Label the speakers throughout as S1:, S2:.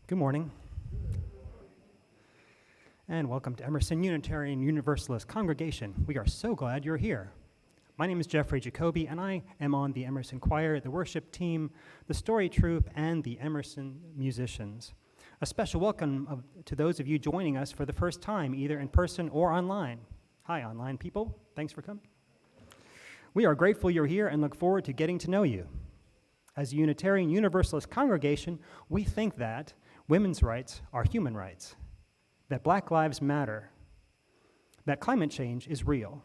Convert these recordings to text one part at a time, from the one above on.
S1: Good morning, and welcome to Emerson Unitarian Universalist Congregation. We are so glad you're here. My name is Jeffrey Jacoby, and I am on the Emerson Choir, the worship team, the story troupe, and the Emerson musicians. A special welcome to those of you joining us for the first time, either in person or online. Hi, online people. Thanks for coming. We are grateful you're here and look forward to getting to know you. As a Unitarian Universalist congregation, we think that women's rights are human rights, that Black lives matter, that climate change is real,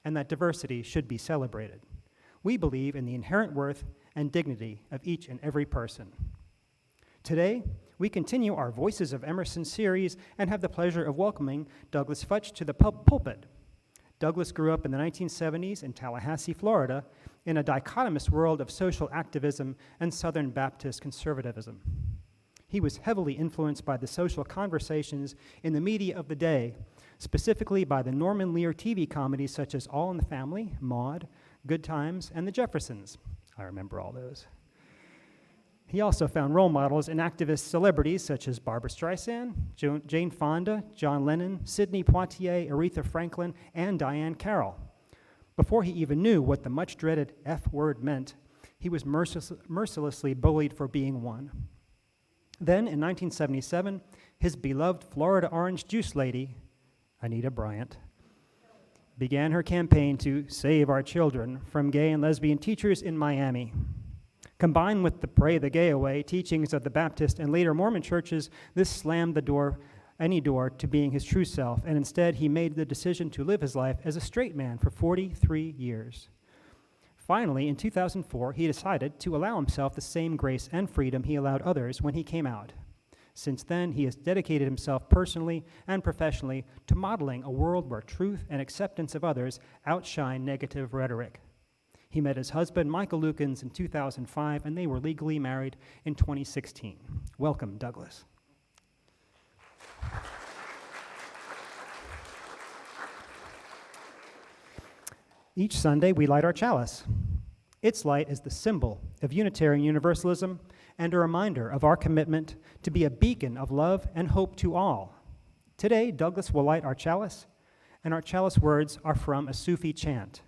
S1: and that diversity should be celebrated. We believe in the inherent worth and dignity of each and every person. Today, we continue our Voices of Emerson series and have the pleasure of welcoming Douglas Futch to the pulpit. Douglas grew up in the 1970s in Tallahassee, Florida, in a dichotomous world of social activism and Southern Baptist conservatism. He was heavily influenced by the social conversations in the media of the day, specifically by the Norman Lear TV comedies such as All in the Family, Maude, Good Times, and The Jeffersons. I remember all those. He also found role models in activist celebrities such as Barbra Streisand, Jane Fonda, John Lennon, Sidney Poitier, Aretha Franklin, and Diane Carroll. Before he even knew what the much-dreaded F word meant, he was mercilessly bullied for being one. Then, in 1977, his beloved Florida orange juice lady, Anita Bryant, began her campaign to save our children from gay and lesbian teachers in Miami. Combined with the Pray the Gay Away teachings of the Baptist and later Mormon churches, this slammed any door to being his true self, and instead he made the decision to live his life as a straight man for 43 years. Finally, in 2004, he decided to allow himself the same grace and freedom he allowed others when he came out. Since then, he has dedicated himself personally and professionally to modeling a world where truth and acceptance of others outshine negative rhetoric. He met his husband, Michael Lukens, in 2005, and they were legally married in 2016. Welcome, Douglas. Each Sunday, we light our chalice. Its light is the symbol of Unitarian Universalism and a reminder of our commitment to be a beacon of love and hope to all. Today, Douglas will light our chalice, and our chalice words are from a Sufi chant.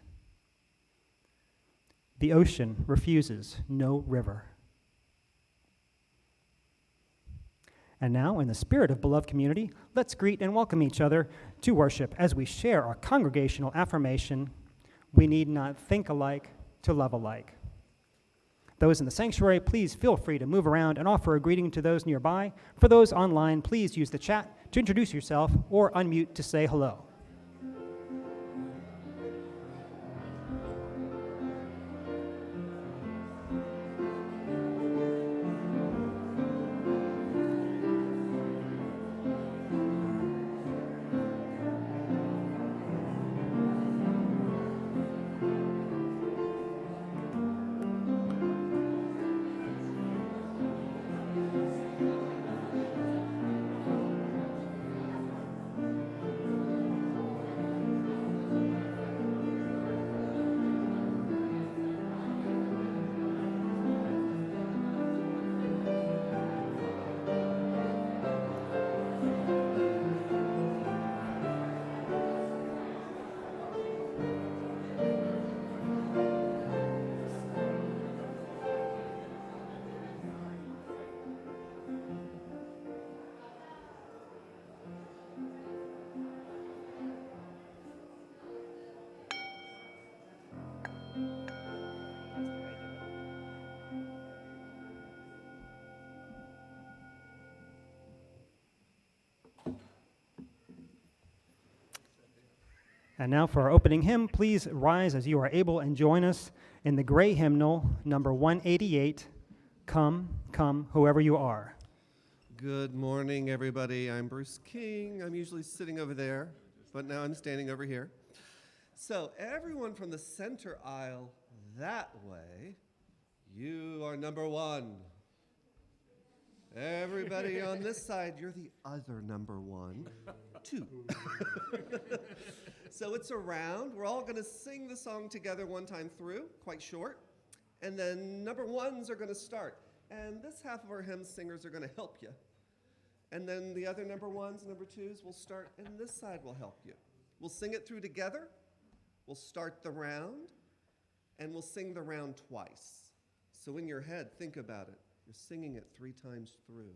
S1: The ocean refuses no river. And now, in the spirit of beloved community, let's greet and welcome each other to worship as we share our congregational affirmation, we need not think alike to love alike. Those in the sanctuary, please feel free to move around and offer a greeting to those nearby. For those online, please use the chat to introduce yourself or unmute to say hello. And now for our opening hymn, please rise as you are able and join us in the gray hymnal, number 188, Come, Come, Whoever You Are.
S2: Good morning, everybody. I'm Bruce King. I'm usually sitting over there, but now I'm standing over here. So everyone from the center aisle that way, you are number one. Everybody on this side, you're the other number one, two. So it's a round. We're all going to sing the song together one time through, quite short. And then number ones are going to start. And this half of our hymn singers are going to help you And then the other number ones, number twos, we'll start, and this side will help you. We'll sing it through together. We'll start the round, and we'll sing the round twice. So in your head, think about it. You're singing it 3 times through.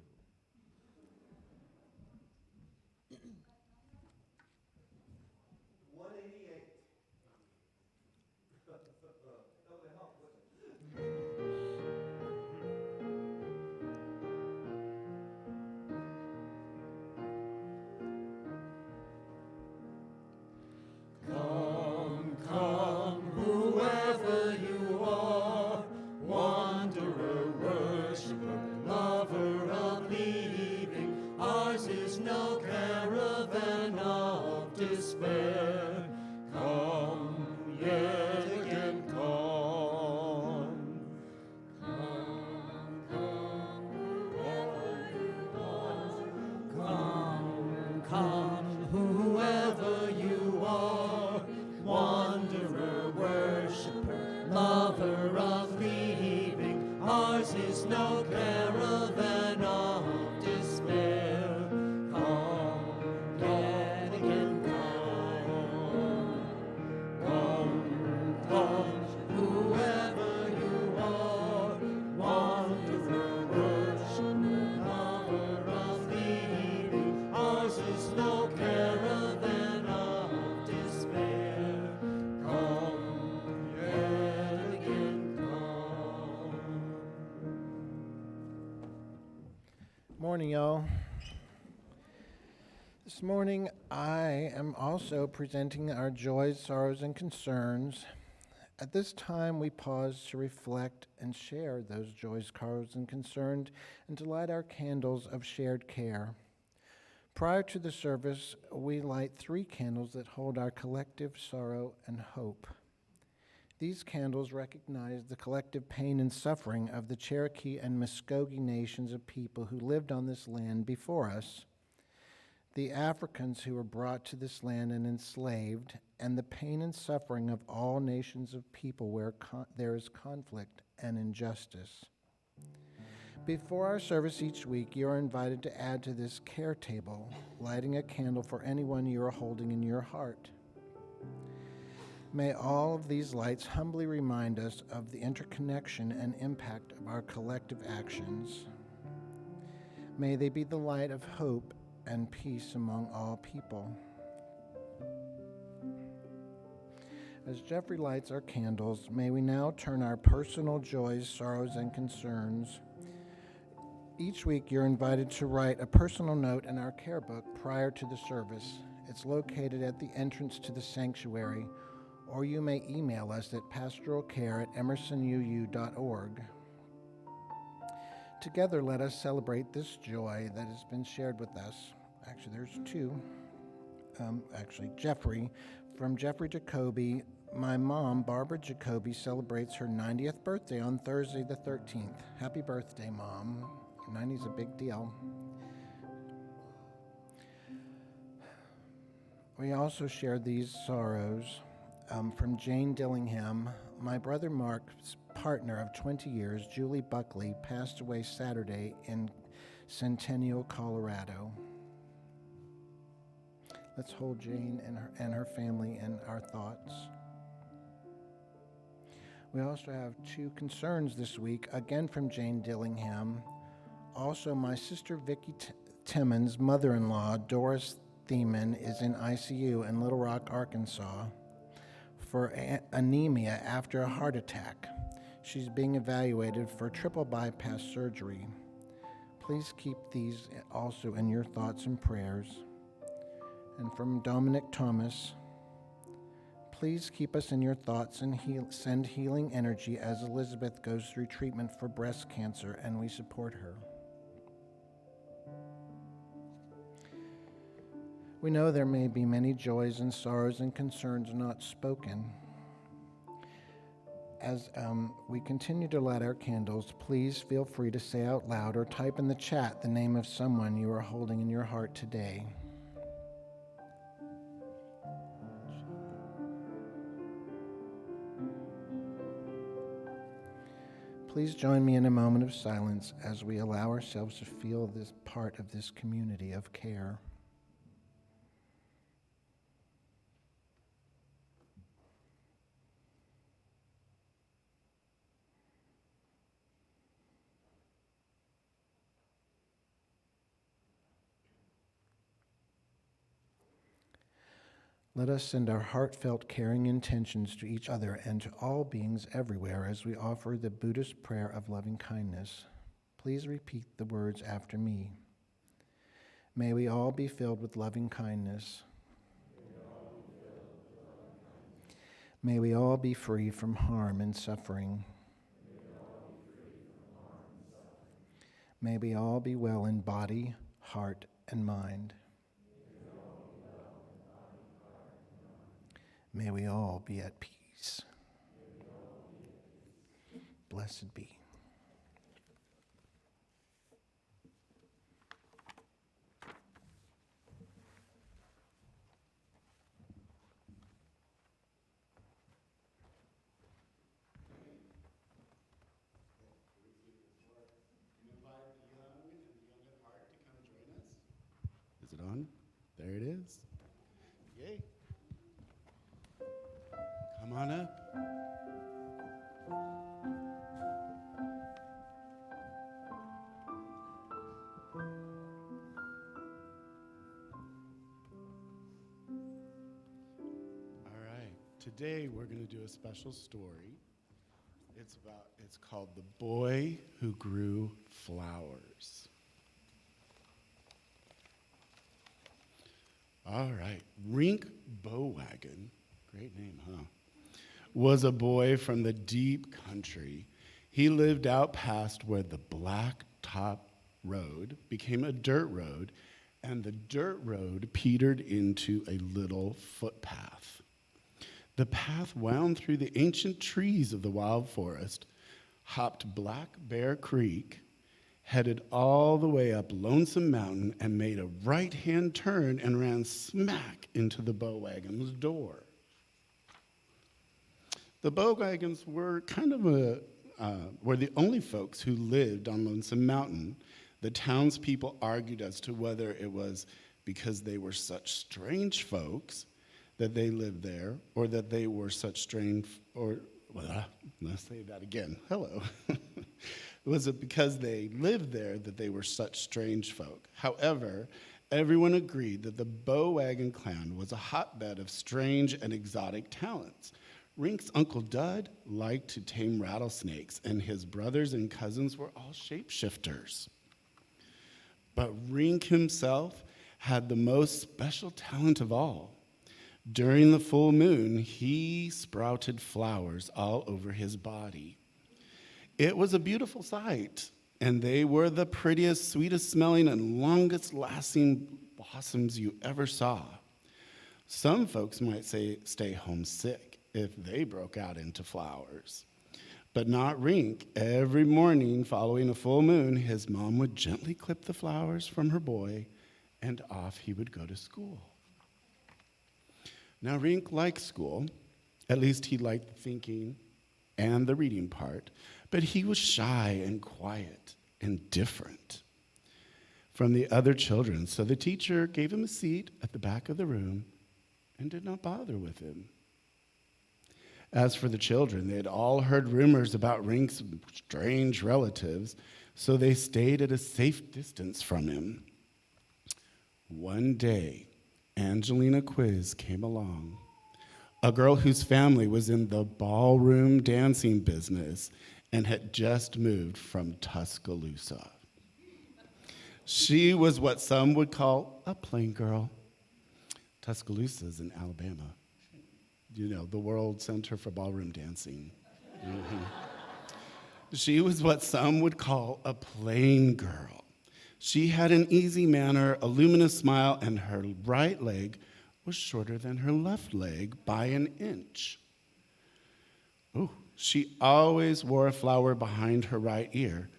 S3: Come, come, whoever you are, wanderer, worshiper, lover of leaving. Ours is no caravan of despair. Come, yet again, come. Come, come, whoever you are. Come, come, whoever you are. Wanderer, worshiper, lover of leaving. Ours is no caravan of despair. Come, yet again, come. Come, come, whoever you are. Wanderer, worshiper, lover of leaving. Ours is no caravan of despair. Come, yet again, come.
S4: Morning, y'all. This morning, I am also presenting our joys, sorrows, and concerns. At this time, we pause to reflect and share those joys, sorrows, and concerns, and to light our candles of shared care. Prior to the service, we light 3 candles that hold our collective sorrow and hope. These candles recognize the collective pain and suffering of the Cherokee and Muskogee nations of people who lived on this land before us, the Africans who were brought to this land and enslaved, and the pain and suffering of all nations of people where there is conflict and injustice. Before our service each week, you are invited to add to this care table, lighting a candle for anyone you are holding in your heart. May all of these lights humbly remind us of the interconnection and impact of our collective actions. May they be the light of hope and peace among all people. As Jeffrey lights our candles, may we now turn our personal joys, sorrows, and concerns. Each week, you're invited to write a personal note in our care book prior to the service. It's located at the entrance to the sanctuary, or you may email us at pastoralcare@emersonuu.org. Together, let us celebrate this joy that has been shared with us. Actually, there's 2. Jeffrey, from Jeffrey Jacoby. My mom, Barbara Jacoby, celebrates her 90th birthday on Thursday the 13th. Happy birthday, Mom. 90's a big deal. We also share these sorrows from Jane Dillingham. My brother Mark's partner of 20 years, Julie Buckley, passed away Saturday in Centennial, Colorado. Let's hold Jane and her family in our thoughts. We also have 2 concerns this week, again from Jane Dillingham. Also, my sister Vicki Timmons' mother-in-law, Doris Thiemann, is in ICU in Little Rock, Arkansas for anemia after a heart attack. She's being evaluated for triple bypass surgery. Please keep these also in your thoughts and prayers. And from Dominic Thomas, please keep us in your thoughts and send healing energy as Elizabeth goes through treatment for breast cancer, and we support her. We know there may be many joys and sorrows and concerns not spoken. As we continue to light our candles, please feel free to say out loud or type in the chat the name of someone you are holding in your heart today. Please join me in a moment of silence as we allow ourselves to feel this part of this community of care. Let us send our heartfelt, caring intentions to each other and to all beings everywhere as we offer the Buddhist prayer of loving kindness. Please repeat the words after me. May we all be filled with loving kindness. May we all be free from harm and suffering. May we all be well in body, heart, and mind. May we all be at peace. Blessed be.
S3: Is it on? There it is. Yay. Come on up. All right. Today we're going to do a special story. It's called The Boy Who Grew Flowers. All right. Rink Bowwagon, great name, huh? Was a boy from the deep country. He lived out past where the blacktop road became a dirt road, and the dirt road petered into a little footpath. The path wound through the ancient trees of the wild forest, hopped Black Bear Creek, headed all the way up Lonesome Mountain, and made a right-hand turn and ran smack into the Bowwagon's door. The Bowwagons were were the only folks who lived on Lonesome Mountain. The townspeople argued as to whether it was because they were such strange folks that they lived there, or that they were such let's say that again. Hello. Was it because they lived there that they were such strange folk? However, everyone agreed that the Bowwagon clan was a hotbed of strange and exotic talents. Rink's Uncle Dud liked to tame rattlesnakes, and his brothers and cousins were all shapeshifters. But Rink himself had the most special talent of all. During the full moon, he sprouted flowers all over his body. It was a beautiful sight, and they were the prettiest, sweetest smelling, and longest lasting blossoms you ever saw. Some folks might say stay homesick if they broke out into flowers. But not Rink. Every morning following a full moon, his mom would gently clip the flowers from her boy, and off he would go to school. Now, Rink liked school. At least he liked the thinking and the reading part, but he was shy and quiet and different from the other children, so the teacher gave him a seat at the back of the room and did not bother with him. As for the children, they had all heard rumors about Rink's strange relatives, so they stayed at a safe distance from him. One day, Angelina Quiz came along, a girl whose family was in the ballroom dancing business and had just moved from Tuscaloosa. She was what some would call a plain girl. Tuscaloosa is in Alabama. You know, the World Center for Ballroom Dancing. Mm-hmm. She was what some would call a plain girl. She had an easy manner, a luminous smile, and her right leg was shorter than her left leg by an inch. Oh, she always wore a flower behind her right ear.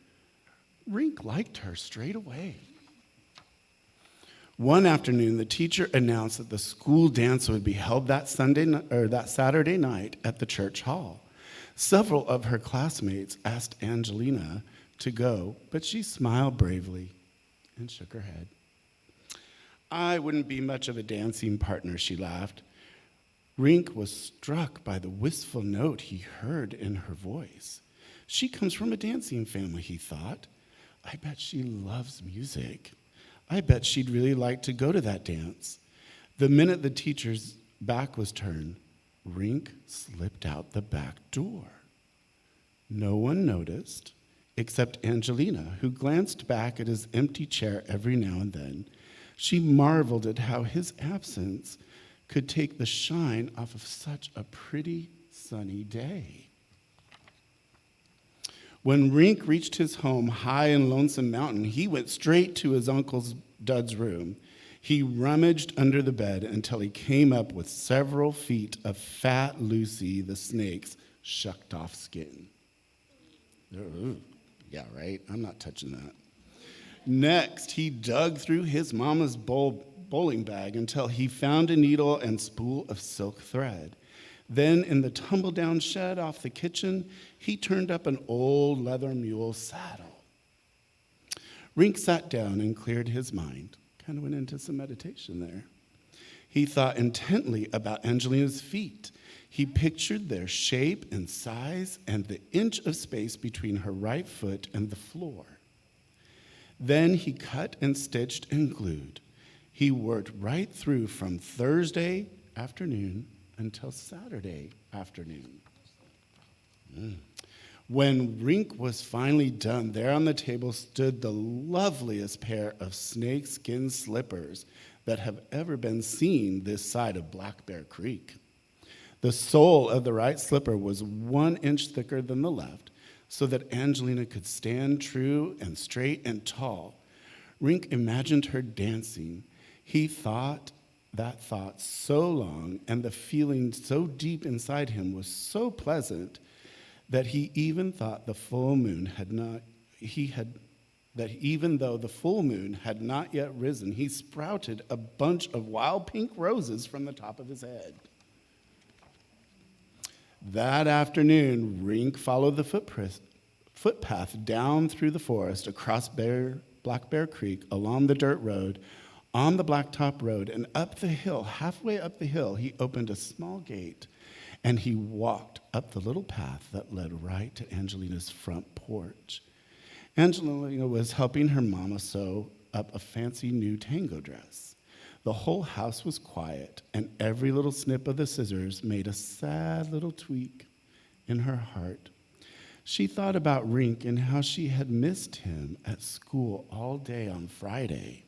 S3: Rink liked her straight away. One afternoon, the teacher announced that the school dance would be held that Saturday night at the church hall. Several of her classmates asked Angelina to go, but she smiled bravely and shook her head. I wouldn't be much of a dancing partner, she laughed. Rink was struck by the wistful note he heard in her voice. She comes from a dancing family, he thought. I bet she loves music. I bet she'd really like to go to that dance. The minute the teacher's back was turned, Rink slipped out the back door. No one noticed, except Angelina, who glanced back at his empty chair every now and then. She marveled at how his absence could take the shine off of such a pretty sunny day. When Rink reached his home high in Lonesome Mountain, he went straight to his Uncle Dud's room. He rummaged under the bed until he came up with several feet of fat Lucy the snake's shucked off skin. Ooh, yeah, right? I'm not touching that. Next, he dug through his mama's bowling bag until he found a needle and spool of silk thread. Then, in the tumble-down shed off the kitchen, he turned up an old leather mule saddle. Rink sat down and cleared his mind. Kind of went into some meditation there. He thought intently about Angelina's feet. He pictured their shape and size and the inch of space between her right foot and the floor. Then he cut and stitched and glued. He worked right through from Thursday afternoon until Saturday afternoon. When Rink was finally done, there on the table stood the loveliest pair of snakeskin slippers that have ever been seen this side of Black Bear Creek. The sole of the right slipper was 1 inch thicker than the left, so that Angelina could stand true and straight and tall. Rink imagined her dancing. He thought that thought so long, and the feeling so deep inside him was so pleasant that he even thought the full moon had not, that even though the full moon had not yet risen, he sprouted a bunch of wild pink roses from the top of his head. That afternoon, Rink followed the footpath down through the forest, across Black Bear Creek, along the dirt road, on the blacktop road, and up the hill. Halfway up the hill, he opened a small gate, and he walked up the little path that led right to Angelina's front porch. Angelina was helping her mama sew up a fancy new tango dress. The whole house was quiet, and every little snip of the scissors made a sad little tweak in her heart. She thought about Rink and how she had missed him at school all day on Friday.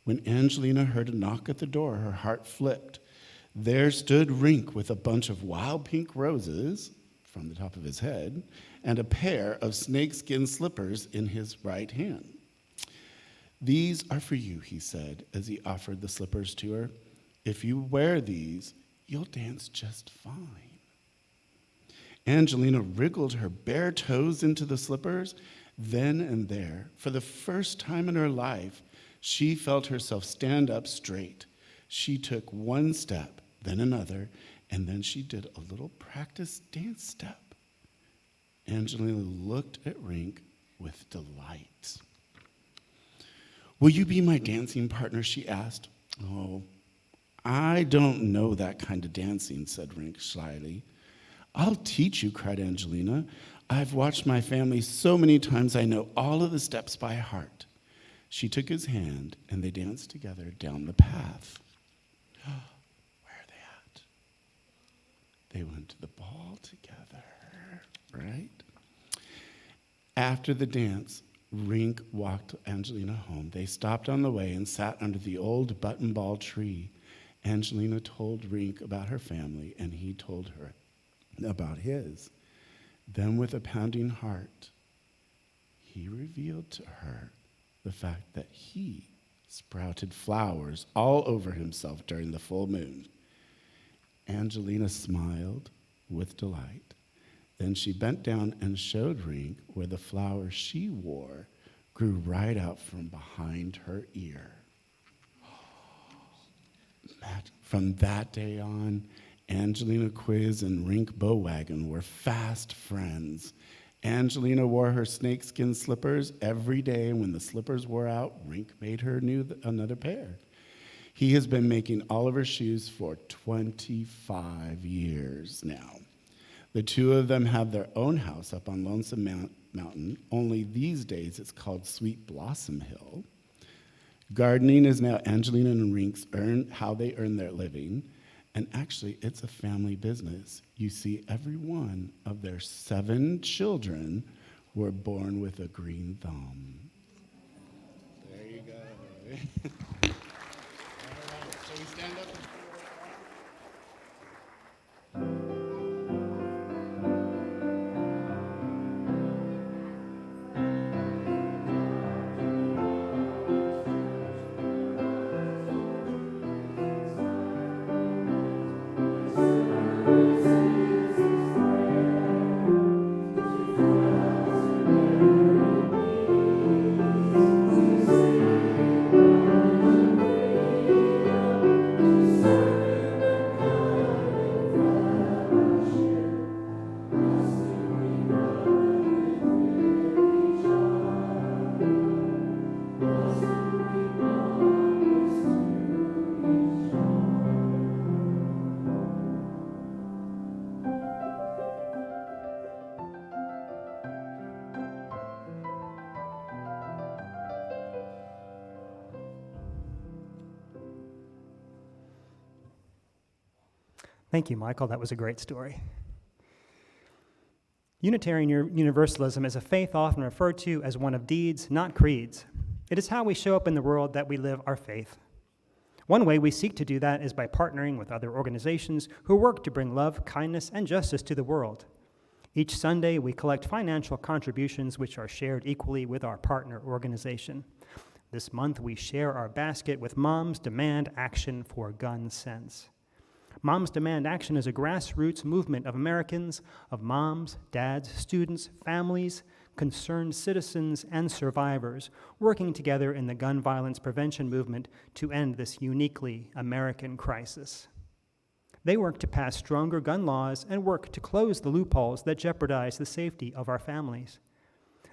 S3: When Angelina heard a knock at the door, her heart flipped. There stood Rink with a bunch of wild pink roses from the top of his head and a pair of snakeskin slippers in his right hand. These are for you, he said, as he offered the slippers to her. If you wear these, you'll dance just fine. Angelina wriggled her bare toes into the slippers. Then and there, for the first time in her life, she felt herself stand up straight. She took one step, then another, and then she did a little practice dance step. Angelina looked at Rink with delight. Will you be my dancing partner, she asked. Oh, I don't know that kind of dancing, said Rink slyly. I'll teach you, cried Angelina. I've watched my family so many times I know all of the steps by heart. She took his hand, and they danced together down the path. Where are they at? They went to the ball together, right? After the dance, Rink walked Angelina home. They stopped on the way and sat under the old button ball tree. Angelina told Rink about her family, and he told her about his. Then, with a pounding heart, he revealed to her the fact that he sprouted flowers all over himself during the full moon. Angelina smiled with delight. Then she bent down and showed Rink where the flowers she wore grew right out from behind her ear. From that day on, Angelina Quiz and Rink Bowwagon were fast friends. Angelina wore her snakeskin slippers every day. When the slippers wore out, Rink made her another pair. He has been making Oliver's shoes for 25 years now. The two of them have their own house up on Lonesome Mountain, only these days it's called Sweet Blossom Hill. Gardening is now Angelina and Rink's how they earn their living, and actually it's a family business. You see, every one of their 7 children were born with a green thumb. There you go. All right, shall we stand up?
S1: Thank you, Michael. That was a great story. Unitarian Universalism is a faith often referred to as one of deeds, not creeds. It is how we show up in the world that we live our faith. One way we seek to do that is by partnering with other organizations who work to bring love, kindness, and justice to the world. Each Sunday, we collect financial contributions which are shared equally with our partner organization. This month, we share our basket with Moms Demand Action for Gun Sense. Moms Demand Action is a grassroots movement of Americans, of moms, dads, students, families, concerned citizens, and survivors working together in the gun violence prevention movement to end this uniquely American crisis. They work to pass stronger gun laws and work to close the loopholes that jeopardize the safety of our families.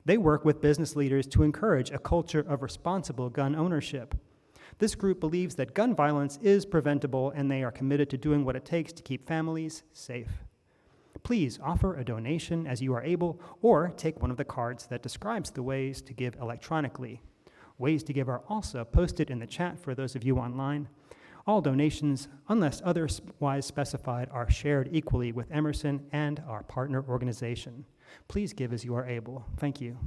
S1: They work with business leaders to encourage a culture of responsible gun ownership. This group believes that gun violence is preventable, and they are committed to doing what it takes to keep families safe. Please offer a donation as you are able, or take one of the cards that describes the ways to give electronically. Ways to give are also posted in the chat for those of you online. All donations, unless otherwise specified, are shared equally with Emerson and our partner organization. Please give as you are able. Thank you.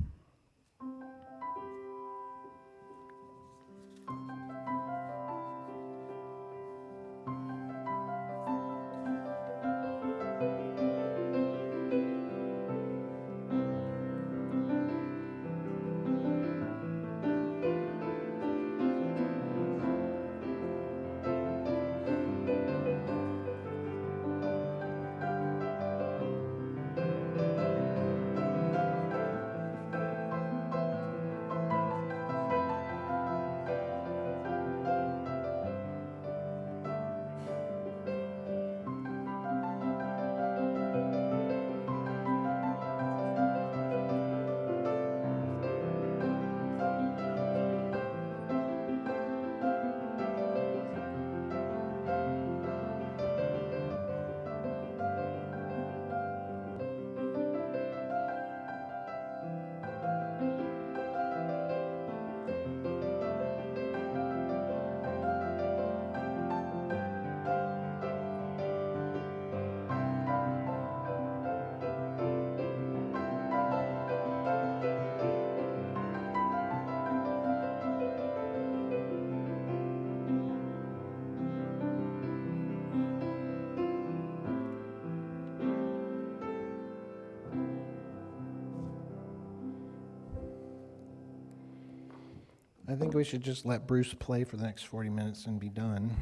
S4: I think we should just let Bruce play for the next 40 minutes and be done.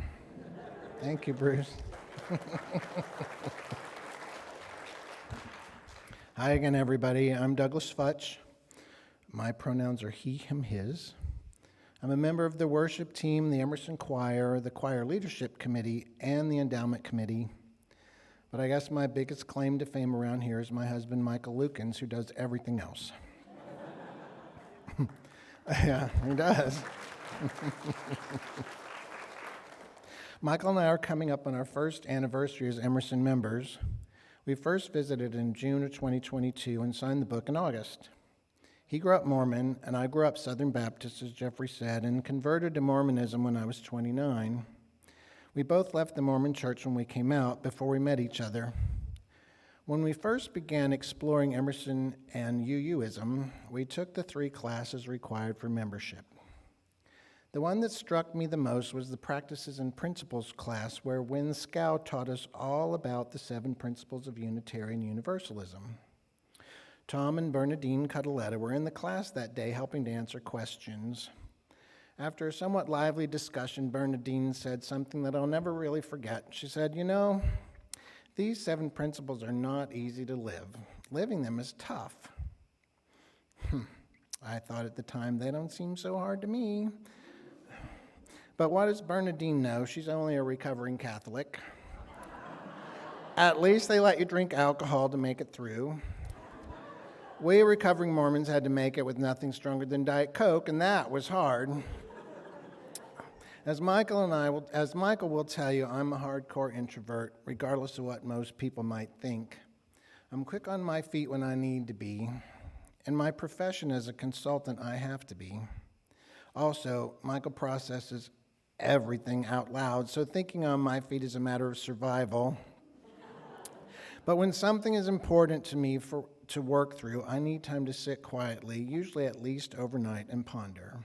S4: Thank you, Bruce. Hi again, everybody. I'm Douglas Futch. My pronouns are he, him, his. I'm a member of the worship team, the Emerson Choir, the Choir Leadership Committee, and the Endowment Committee. But I guess my biggest claim to fame around here is my husband, Michael Lukens, who does everything else. Yeah, he does. Michael and I are coming up on our first anniversary as Emerson members. We first visited in June of 2022 and signed the book in August. He grew up Mormon, and I grew up Southern Baptist, as Jeffrey said, and converted to Mormonism when I was 29. We both left the Mormon church when we came out before we met each other. When we first began exploring Emerson and UUism, we took the 3 classes required for membership. The one that struck me the most was the Practices and Principles class, where Wynne Scow taught us all about the 7 principles of Unitarian Universalism. Tom and Bernadine Cuddaletta were in the class that day helping to answer questions. After a somewhat lively discussion, Bernadine said something that I'll never really forget. She said, "You know, these 7 principles are not easy to live. Living them is tough." I thought at the time, they don't seem so hard to me. But what does Bernadine know? She's only a recovering Catholic. At least they let you drink alcohol to make it through. We recovering Mormons had to make it with nothing stronger than Diet Coke, and that was hard. As Michael will tell you, I'm a hardcore introvert, regardless of what most people might think. I'm quick on my feet when I need to be. In my profession as a consultant, I have to be. Also, Michael processes everything out loud, so thinking on my feet is a matter of survival. But when something is important to me to work through, I need time to sit quietly, usually at least overnight, and ponder.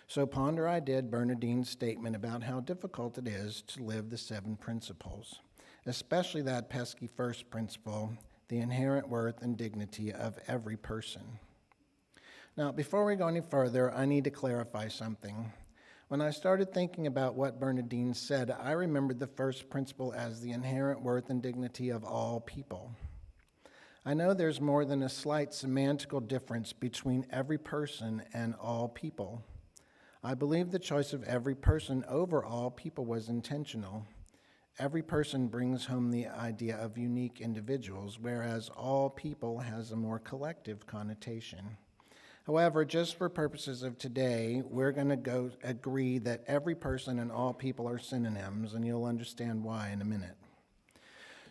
S4: So ponder I did Bernadine's statement about how difficult it is to live the 7 principles, especially that pesky first principle, the inherent worth and dignity of every person. Now, before we go any further, I need to clarify something. When I started thinking about what Bernadine said, I remembered the first principle as the inherent worth and dignity of all people. I know there's more than a slight semantical difference between every person and all people. I believe the choice of every person over all people was intentional. Every person brings home the idea of unique individuals, whereas all people has a more collective connotation. However, just for purposes of today, we're going to agree that every person and all people are synonyms, and you'll understand why in a minute.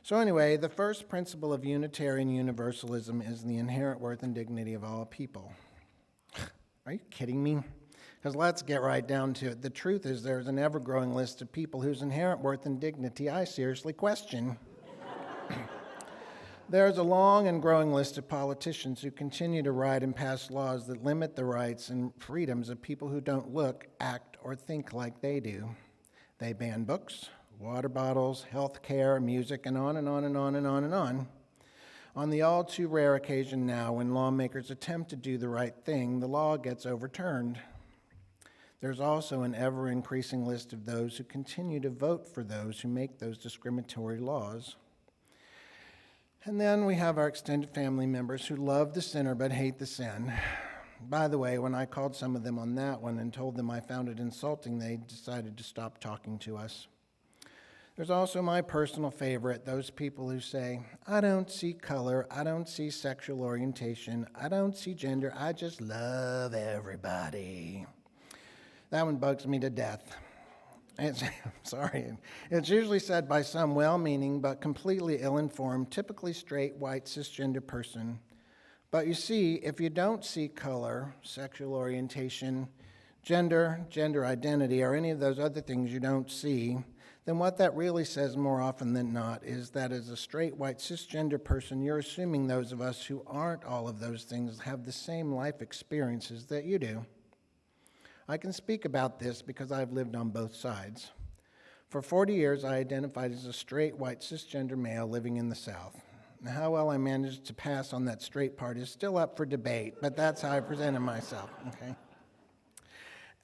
S4: So anyway, the first principle of Unitarian Universalism is the inherent worth and dignity of all people. Are you kidding me? Because let's get right down to it. The truth is there's an ever-growing list of people whose inherent worth and dignity I seriously question. There's a long and growing list of politicians who continue to write and pass laws that limit the rights and freedoms of people who don't look, act, or think like they do. They ban books, water bottles, health care, music, and on and on and on and on and on. On the all too rare occasion now when lawmakers attempt to do the right thing, the law gets overturned. There's also an ever-increasing list of those who continue to vote for those who make those discriminatory laws. And then we have our extended family members who love the sinner but hate the sin. By the way, when I called some of them on that one and told them I found it insulting, they decided to stop talking to us. There's also my personal favorite, those people who say, I don't see color, I don't see sexual orientation, I don't see gender, I just love everybody. That one bugs me to death. It's usually said by some well-meaning but completely ill-informed, typically straight, white, cisgender person. But you see, if you don't see color, sexual orientation, gender identity, or any of those other things you don't see, then what that really says more often than not is that as a straight, white, cisgender person, you're assuming those of us who aren't all of those things have the same life experiences that you do. I can speak about this because I've lived on both sides. For 40 years, I identified as a straight, white, cisgender male living in the South. Now, how well I managed to pass on that straight part is still up for debate, but that's how I presented myself, okay?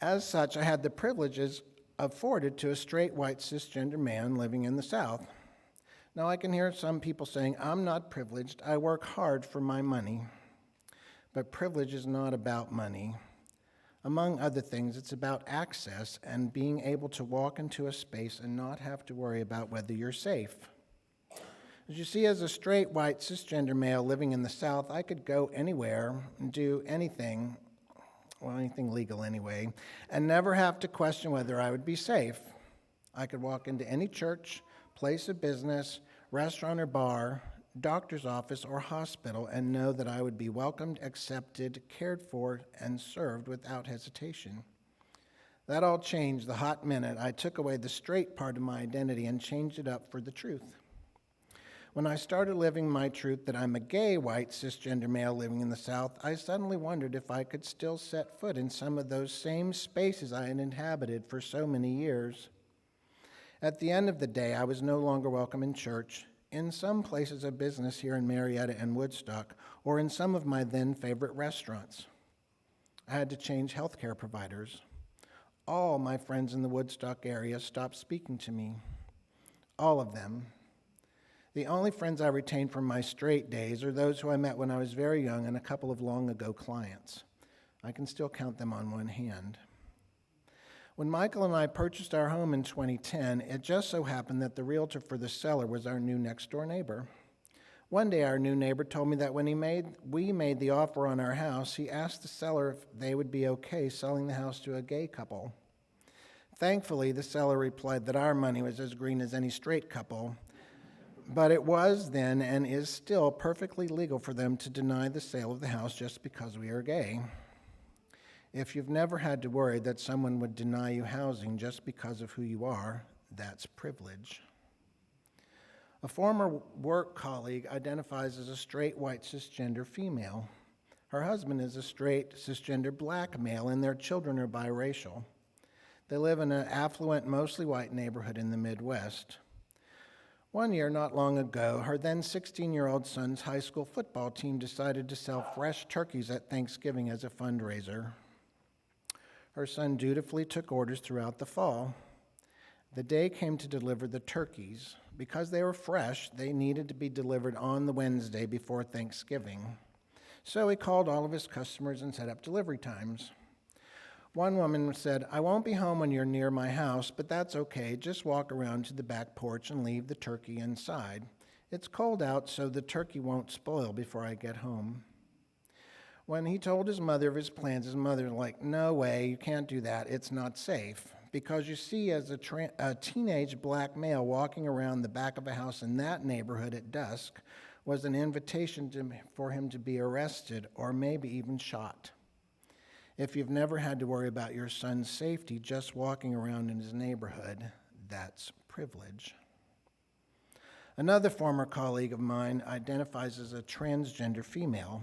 S4: As such, I had the privileges afforded to a straight, white, cisgender man living in the South. Now, I can hear some people saying, I'm not privileged, I work hard for my money. But privilege is not about money. Among other things, it's about access and being able to walk into a space and not have to worry about whether you're safe. As you see, as a straight, white, cisgender male living in the South, I could go anywhere and do anything, well, anything legal anyway, and never have to question whether I would be safe. I could walk into any church, place of business, restaurant or bar, doctor's office or hospital, and know that I would be welcomed, accepted, cared for, and served without hesitation. That all changed the hot minute I took away the straight part of my identity and changed it up for the truth. When I started living my truth that I'm a gay, white, cisgender male living in the South, I suddenly wondered if I could still set foot in some of those same spaces I had inhabited for so many years. At the end of the day, I was no longer welcome in church, in some places of business here in Marietta and Woodstock, or in some of my then favorite restaurants. I had to change healthcare providers. All my friends in the Woodstock area stopped speaking to me. All of them. The only friends I retained from my straight days are those who I met when I was very young and a couple of long ago clients. I can still count them on one hand. When Michael and I purchased our home in 2010, it just so happened that the realtor for the seller was our new next-door neighbor. One day our new neighbor told me that when we made the offer on our house, he asked the seller if they would be okay selling the house to a gay couple. Thankfully, the seller replied that our money was as green as any straight couple, but it was then and is still perfectly legal for them to deny the sale of the house just because we are gay. If you've never had to worry that someone would deny you housing just because of who you are, that's privilege. A former work colleague identifies as a straight white cisgender female. Her husband is a straight cisgender black male, and their children are biracial. They live in an affluent, mostly white neighborhood in the Midwest. One year, not long ago, her then 16-year-old son's high school football team decided to sell fresh turkeys at Thanksgiving as a fundraiser. Her son dutifully took orders throughout the fall. The day came to deliver the turkeys. Because they were fresh, they needed to be delivered on the Wednesday before Thanksgiving. So he called all of his customers and set up delivery times. One woman said, "I won't be home when you're near my house, but that's okay. Just walk around to the back porch and leave the turkey inside. It's cold out, so the turkey won't spoil before I get home." When he told his mother of his plans, his mother was like, "No way, you can't do that. It's not safe." Because you see, as a teenage black male walking around the back of a house in that neighborhood at dusk was an invitation for him to be arrested or maybe even shot. If you've never had to worry about your son's safety just walking around in his neighborhood, that's privilege. Another former colleague of mine identifies as a transgender female.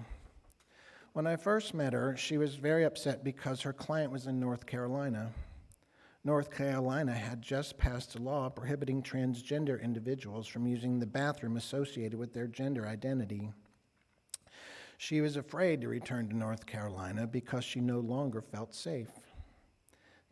S4: When I first met her, she was very upset because her client was in North Carolina. North Carolina had just passed a law prohibiting transgender individuals from using the bathroom associated with their gender identity. She was afraid to return to North Carolina because she no longer felt safe.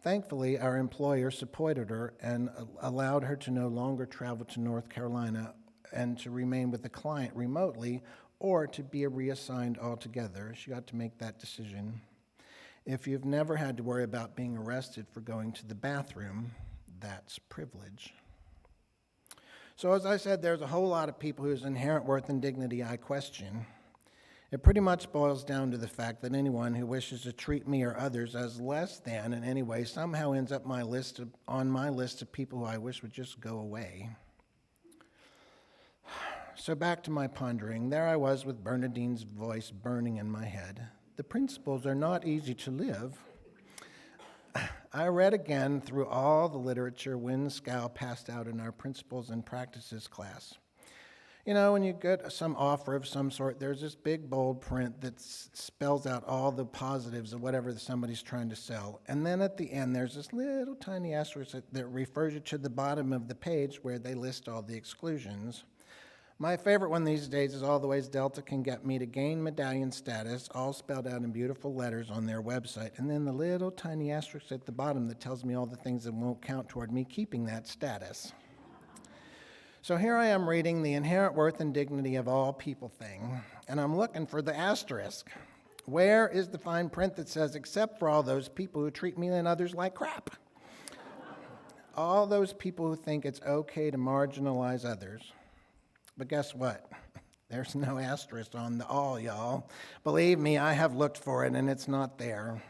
S4: Thankfully, our employer supported her and allowed her to no longer travel to North Carolina and to remain with the client remotely or to be reassigned altogether. She got to make that decision. If you've never had to worry about being arrested for going to the bathroom, that's privilege. So as I said, there's a whole lot of people whose inherent worth and dignity I question. It pretty much boils down to the fact that anyone who wishes to treat me or others as less than in any way somehow ends up on my list of people who I wish would just go away. So back to my pondering. There I was with Bernadine's voice burning in my head. The principles are not easy to live. I read again through all the literature Wynne Scow passed out in our Principles and Practices class. You know, when you get some offer of some sort, there's this big bold print that spells out all the positives of whatever somebody's trying to sell. And then at the end, there's this little tiny asterisk that refers you to the bottom of the page where they list all the exclusions. My favorite one these days is all the ways Delta can get me to gain medallion status, all spelled out in beautiful letters on their website. And then the little tiny asterisk at the bottom that tells me all the things that won't count toward me keeping that status. So here I am reading the inherent worth and dignity of all people thing, and I'm looking for the asterisk. Where is the fine print that says, except for all those people who treat me and others like crap? All those people who think it's okay to marginalize others. But guess what? There's no asterisk on the all, y'all. Believe me, I have looked for it, and it's not there.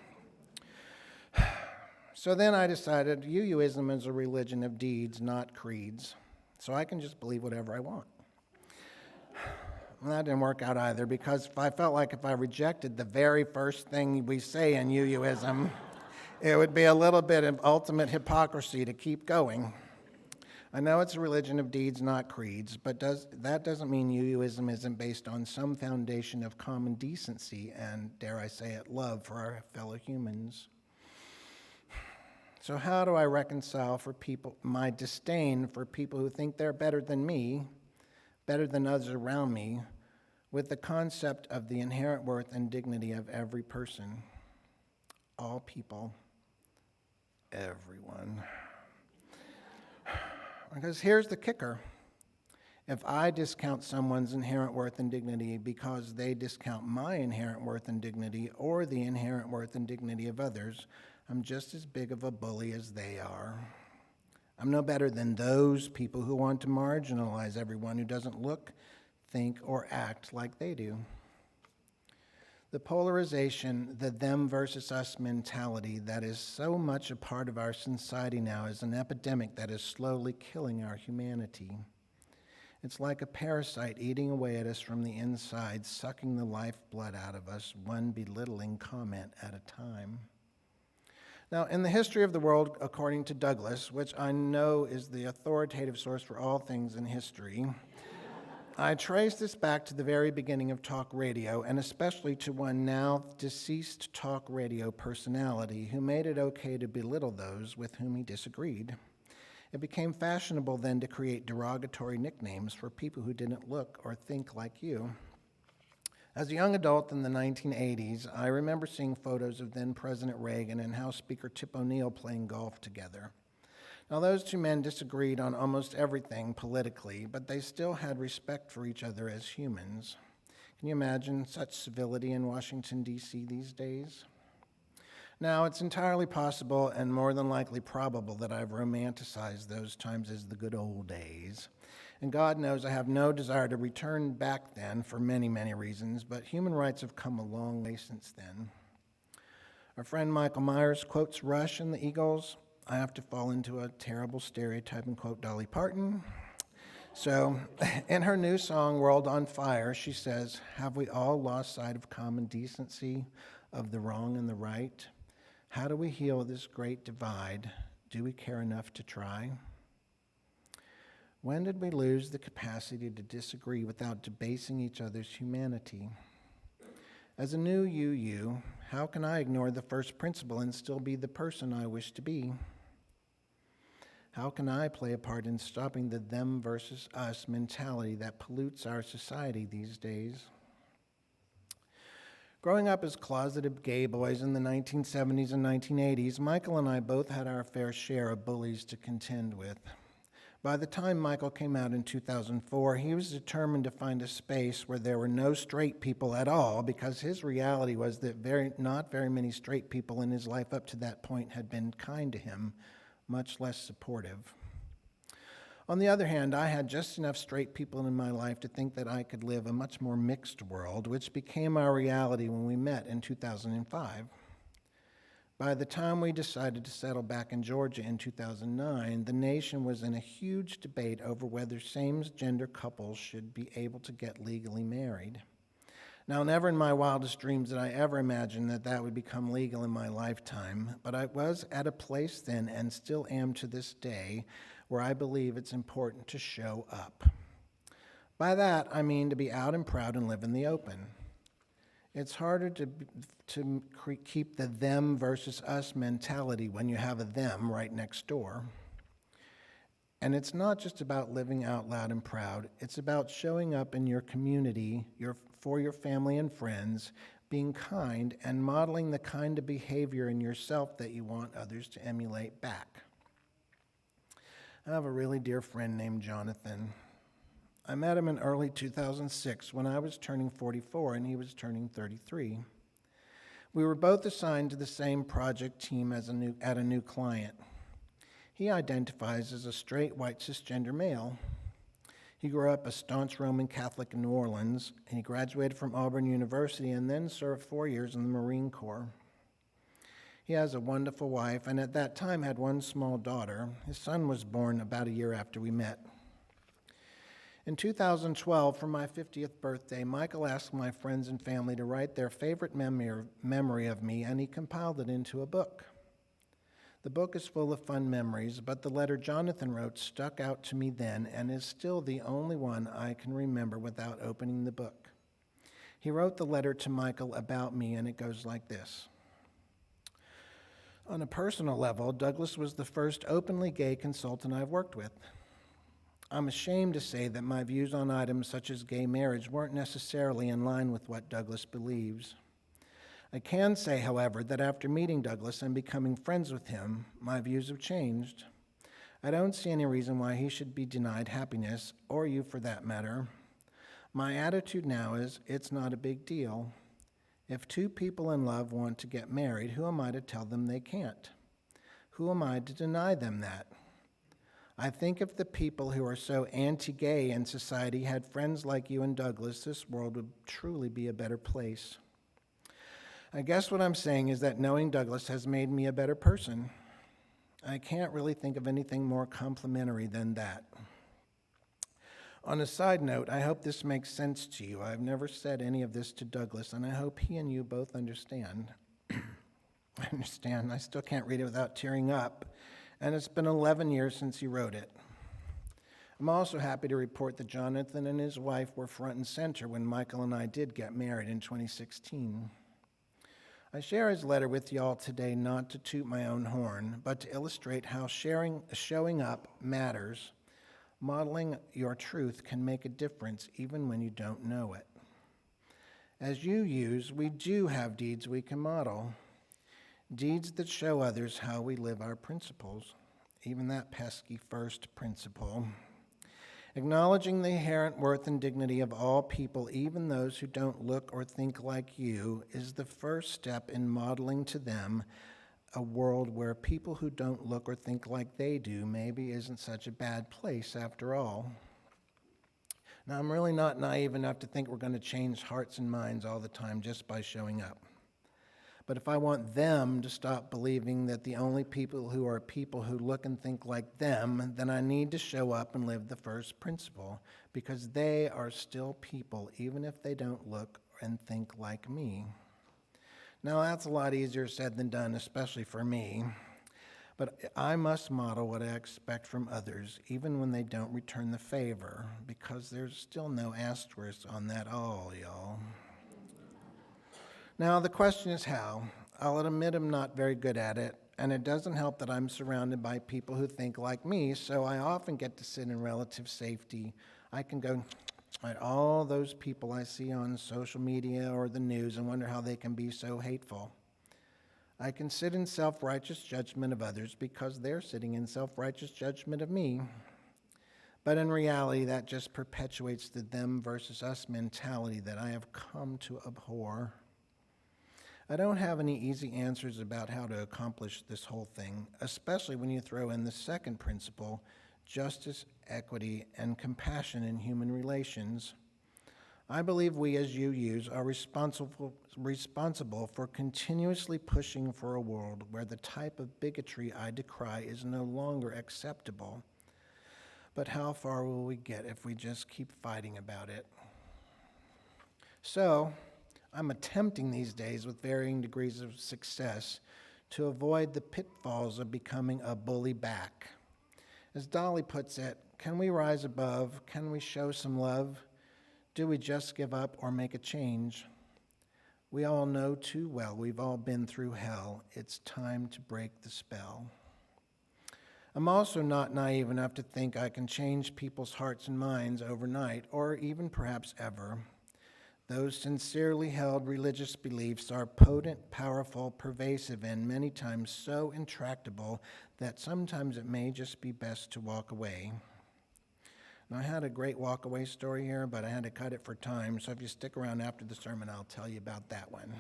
S4: So then I decided UUism is a religion of deeds, not creeds. So I can just believe whatever I want. Well, that didn't work out either, because I felt like if I rejected the very first thing we say in UUism, it would be a little bit of ultimate hypocrisy to keep going. I know it's a religion of deeds, not creeds, but that doesn't mean UUism isn't based on some foundation of common decency and, dare I say it, love for our fellow humans. So how do I reconcile my disdain for people who think they're better than me, better than others around me, with the concept of the inherent worth and dignity of every person, all people, everyone? Because here's the kicker. If I discount someone's inherent worth and dignity because they discount my inherent worth and dignity or the inherent worth and dignity of others, I'm just as big of a bully as they are. I'm no better than those people who want to marginalize everyone who doesn't look, think, or act like they do. The polarization, the them versus us mentality that is so much a part of our society now is an epidemic that is slowly killing our humanity. It's like a parasite eating away at us from the inside, sucking the lifeblood out of us, one belittling comment at a time. Now, in the history of the world, according to Douglas, which I know is the authoritative source for all things in history, I trace this back to the very beginning of talk radio, and especially to one now deceased talk radio personality who made it okay to belittle those with whom he disagreed. It became fashionable then to create derogatory nicknames for people who didn't look or think like you. As a young adult in the 1980s, I remember seeing photos of then President Reagan and House Speaker Tip O'Neill playing golf together. Now, those two men disagreed on almost everything politically, but they still had respect for each other as humans. Can you imagine such civility in Washington, D.C. these days? Now, it's entirely possible and more than likely probable that I've romanticized those times as the good old days. And God knows I have no desire to return back then for many, many reasons, but human rights have come a long way since then. Our friend Michael Myers quotes Rush and the Eagles. I have to fall into a terrible stereotype and quote Dolly Parton. So, in her new song, World on Fire, she says, "Have we all lost sight of common decency, of the wrong and the right? How do we heal this great divide? Do we care enough to try? When did we lose the capacity to disagree without debasing each other's humanity? As a new UU, how can I ignore the first principle and still be the person I wish to be? How can I play a part in stopping the them versus us mentality that pollutes our society these days?" Growing up as closeted gay boys in the 1970s and 1980s, Michael and I both had our fair share of bullies to contend with. By the time Michael came out in 2004, he was determined to find a space where there were no straight people at all, because his reality was that not very many straight people in his life up to that point had been kind to him, much less supportive. On the other hand, I had just enough straight people in my life to think that I could live a much more mixed world, which became our reality when we met in 2005. By the time we decided to settle back in Georgia in 2009, the nation was in a huge debate over whether same-gender couples should be able to get legally married. Now, never in my wildest dreams did I ever imagine that that would become legal in my lifetime, but I was at a place then, and still am to this day, where I believe it's important to show up. By that, I mean to be out and proud and live in the open. It's harder to keep the them versus us mentality when you have a them right next door. And it's not just about living out loud and proud. It's about showing up in your community, for your family and friends, being kind, and modeling the kind of behavior in yourself that you want others to emulate back. I have a really dear friend named Jonathan. I met him in early 2006 when I was turning 44 and he was turning 33. We were both assigned to the same project team at a new client. He identifies as a straight white cisgender male. He grew up a staunch Roman Catholic in New Orleans, and he graduated from Auburn University and then served 4 years in the Marine Corps. He has a wonderful wife, and at that time had one small daughter. His son was born about a year after we met. In 2012, for my 50th birthday, Michael asked my friends and family to write their favorite memory of me, and he compiled it into a book. The book is full of fun memories, but the letter Jonathan wrote stuck out to me then and is still the only one I can remember without opening the book. He wrote the letter to Michael about me, and it goes like this. On a personal level, Douglas was the first openly gay consultant I've worked with. I'm ashamed to say that my views on items such as gay marriage weren't necessarily in line with what Douglas believes. I can say, however, that after meeting Douglas and becoming friends with him, my views have changed. I don't see any reason why he should be denied happiness, or you for that matter. My attitude now is, it's not a big deal. If two people in love want to get married, who am I to tell them they can't? Who am I to deny them that? I think if the people who are so anti-gay in society had friends like you and Douglas, this world would truly be a better place. I guess what I'm saying is that knowing Douglas has made me a better person. I can't really think of anything more complimentary than that. On a side note, I hope this makes sense to you. I've never said any of this to Douglas, and I hope he and you both understand. I understand. I still can't read it without tearing up, and it's been 11 years since he wrote it. I'm also happy to report that Jonathan and his wife were front and center when Michael and I did get married in 2016. I share his letter with y'all today not to toot my own horn, but to illustrate how showing up matters. Modeling your truth can make a difference even when you don't know it. As you use, we do have deeds we can model. Deeds that show others how we live our principles, even that pesky first principle. Acknowledging the inherent worth and dignity of all people, even those who don't look or think like you, is the first step in modeling to them a world where people who don't look or think like they do maybe isn't such a bad place after all. Now, I'm really not naive enough to think we're going to change hearts and minds all the time just by showing up. But if I want them to stop believing that the only people who are people who look and think like them, then I need to show up and live the first principle, because they are still people, even if they don't look and think like me. Now, that's a lot easier said than done, especially for me. But I must model what I expect from others, even when they don't return the favor, because there's still no asterisk on that all, y'all. Now, the question is how. I'll admit I'm not very good at it, and it doesn't help that I'm surrounded by people who think like me, so I often get to sit in relative safety. I can go at all those people I see on social media or the news and wonder how they can be so hateful. I can sit in self-righteous judgment of others because they're sitting in self-righteous judgment of me. But in reality, that just perpetuates the them versus us mentality that I have come to abhor. I don't have any easy answers about how to accomplish this whole thing, especially when you throw in the second principle, justice, equity, and compassion in human relations. I believe we as UUs are responsible for continuously pushing for a world where the type of bigotry I decry is no longer acceptable. But how far will we get if we just keep fighting about it? So, I'm attempting these days with varying degrees of success to avoid the pitfalls of becoming a bully back. As Dolly puts it, can we rise above? Can we show some love? Do we just give up or make a change? We all know too well we've all been through hell. It's time to break the spell. I'm also not naive enough to think I can change people's hearts and minds overnight, or even perhaps ever. Those sincerely held religious beliefs are potent, powerful, pervasive, and many times so intractable that sometimes it may just be best to walk away. Now, I had a great walk-away story here, but I had to cut it for time, so if you stick around after the sermon, I'll tell you about that one.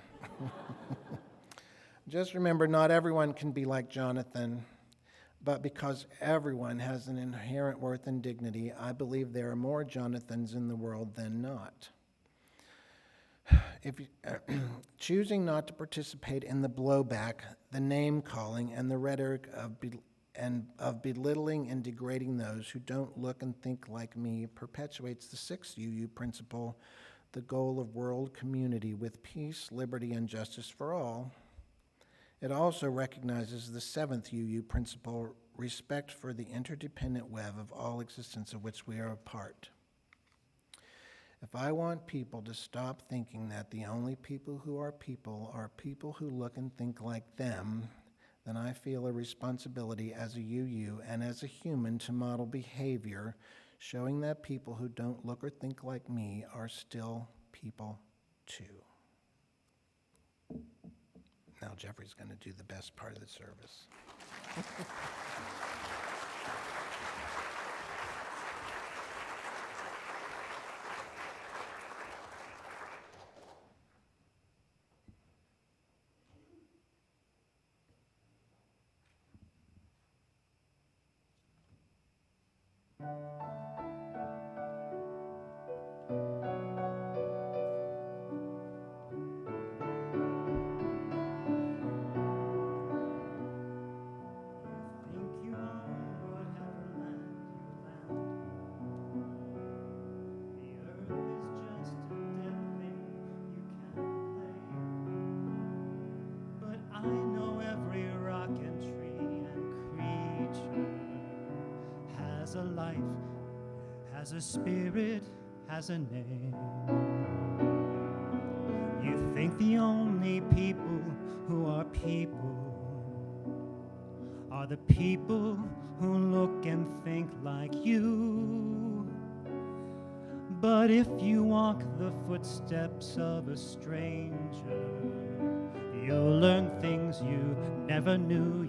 S4: Just remember, not everyone can be like Jonathan, but because everyone has an inherent worth and dignity, I believe there are more Jonathans in the world than not. If you, choosing not to participate in the blowback, the name-calling, and the rhetoric of belittling and degrading those who don't look and think like me perpetuates the sixth UU principle, the goal of world community with peace, liberty, and justice for all. It also recognizes the seventh UU principle, respect for the interdependent web of all existence of which we are a part. If I want people to stop thinking that the only people who are people who look and think like them, then I feel a responsibility as a UU and as a human to model behavior showing that people who don't look or think like me are still people too. Now Jeffrey's going to do the best part of the service.
S1: Think you own whatever land you land. The earth is just a dead thing you can't play. But I know every rock and tree and creature has a life, has a spirit, has a name. You think the only people who are people are the people who look and think like you. But if you walk the footsteps of a stranger, you'll learn things you never knew,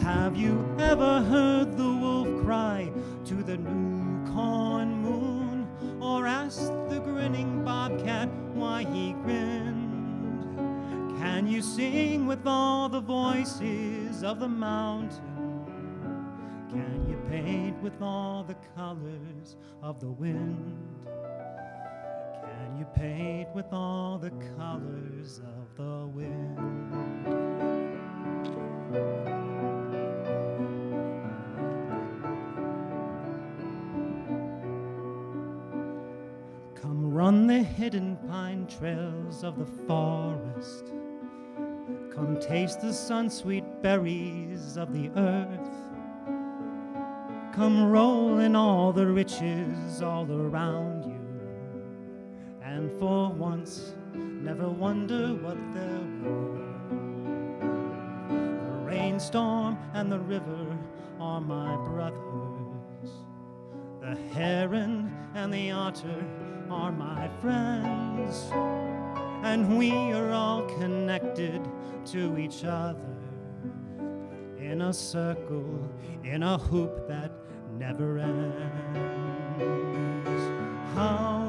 S1: Have you ever heard the wolf cry to the new corn moon, or asked the grinning bobcat why he grinned? Can you sing with all the voices of the mountain? Can you paint with all the colors of the wind? Can you paint with all the colors of the wind? Come run the hidden pine trails of the forest. Come taste the sun-sweet berries of the earth. Come roll in all the riches all around you. And for once, never wonder what they're worth. The rainstorm and the river are my brothers. The heron and the otter are my friends. And we are all connected to each other in a circle, in a hoop that never ends. How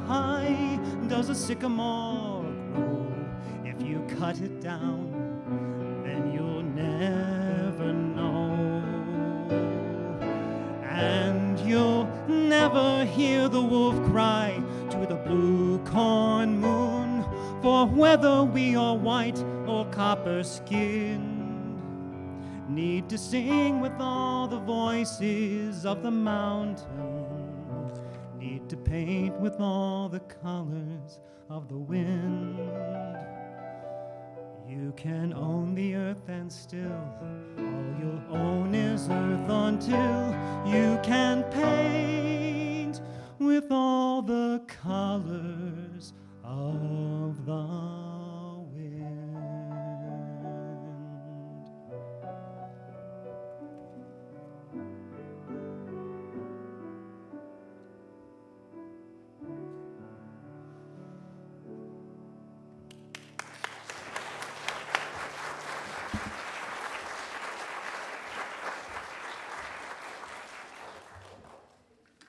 S1: high does a sycamore grow? If you cut it down, then you'll never know. And you'll never hear the wolf cry to the blue corn moon, for whether we are white or copper-skinned, need to sing with all the voices of the mountain, need to paint with all the colors of the wind. You can own the earth and still all you'll own is earth until you can paint with all the colors of the wind.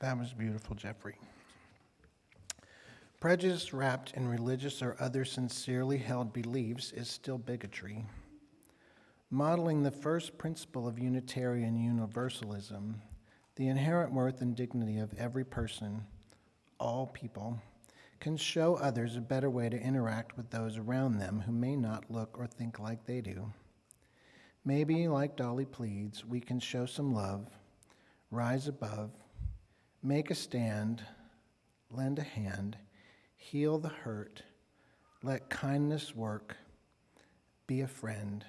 S4: That was beautiful, Jeffrey. Prejudice wrapped in religious or other sincerely held beliefs is still bigotry. Modeling the first principle of Unitarian Universalism, the inherent worth and dignity of every person, all people, can show others a better way to interact with those around them who may not look or think like they do. Maybe, like Dolly pleads, we can show some love, rise above, make a stand, lend a hand, heal the hurt, let kindness work, be a friend,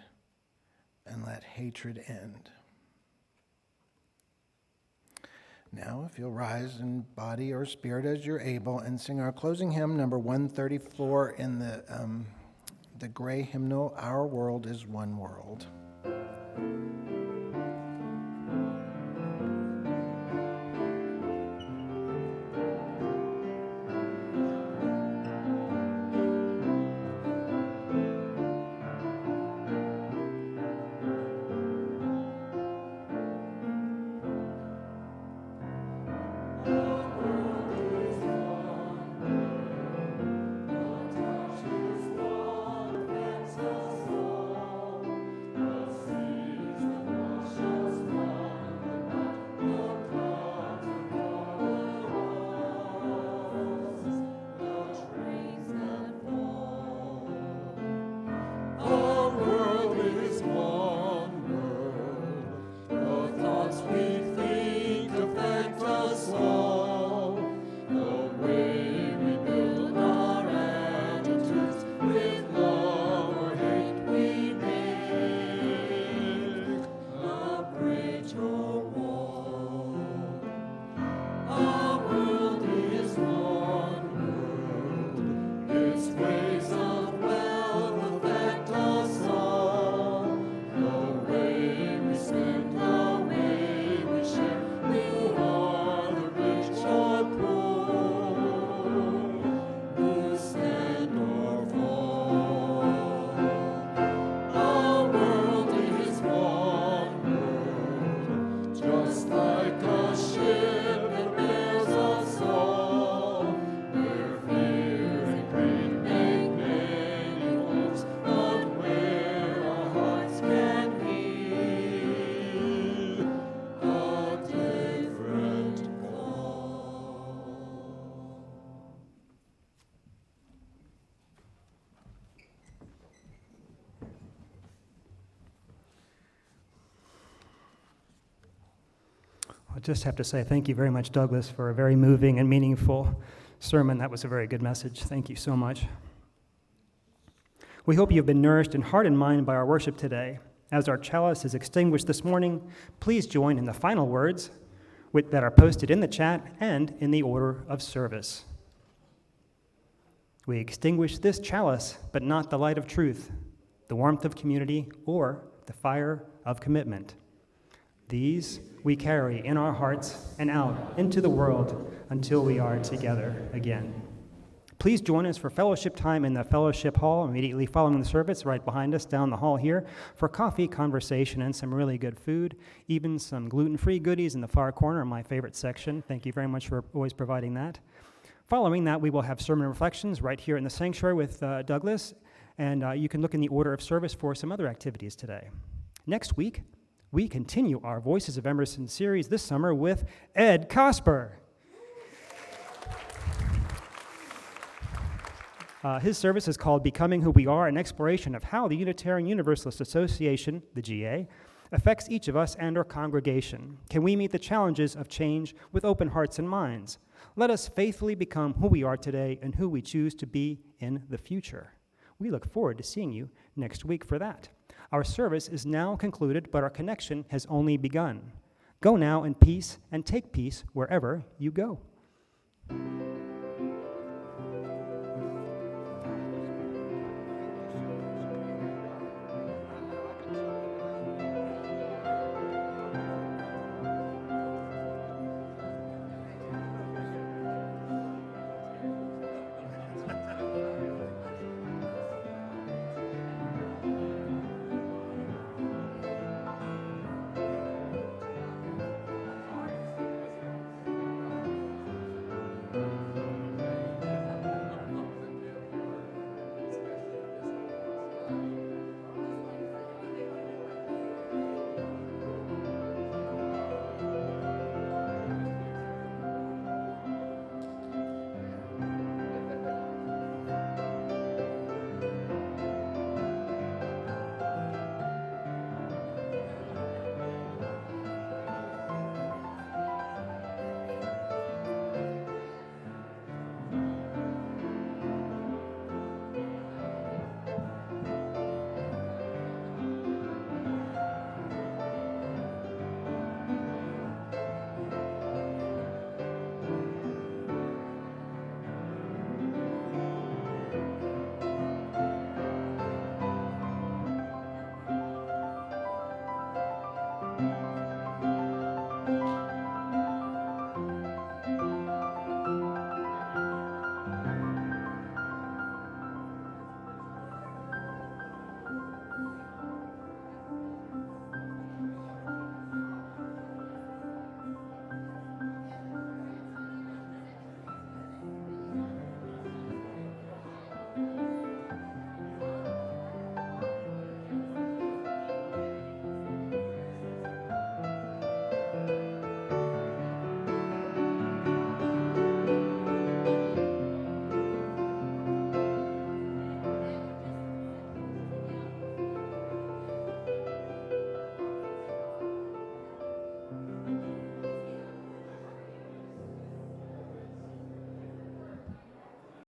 S4: and let hatred end. Now, if you'll rise in body or spirit as you're able and sing our closing hymn, number 134 in the gray hymnal, Our World is One World.
S1: I just have to say thank you very much, Douglas, for a very moving and meaningful sermon. That was a very good message. Thank you so much. We hope you've been nourished in heart and mind by our worship today. As our chalice is extinguished this morning, please join in the final words that are posted in the chat and in the order of service. We extinguish this chalice, but not the light of truth, the warmth of community, or the fire of commitment. These we carry in our hearts and out into the world until we are together again. Please join us for fellowship time in the fellowship hall immediately following the service, right behind us down the hall here, for coffee, conversation, and some really good food, even some gluten-free goodies in the far corner, my favorite section. Thank you very much for always providing that. Following that, we will have sermon reflections right here in the sanctuary with Douglas, and you can look in the order of service for some other activities today. Next week, we continue our Voices of Emerson series this summer with Ed Cosper. His service is called Becoming Who We Are, an exploration of how the Unitarian Universalist Association, the GA, affects each of us and our congregation. Can we meet the challenges of change with open hearts and minds? Let us faithfully become who we are today and who we choose to be in the future. We look forward to seeing you next week for that. Our service is now concluded, but our connection has only begun. Go now in peace and take peace wherever you go.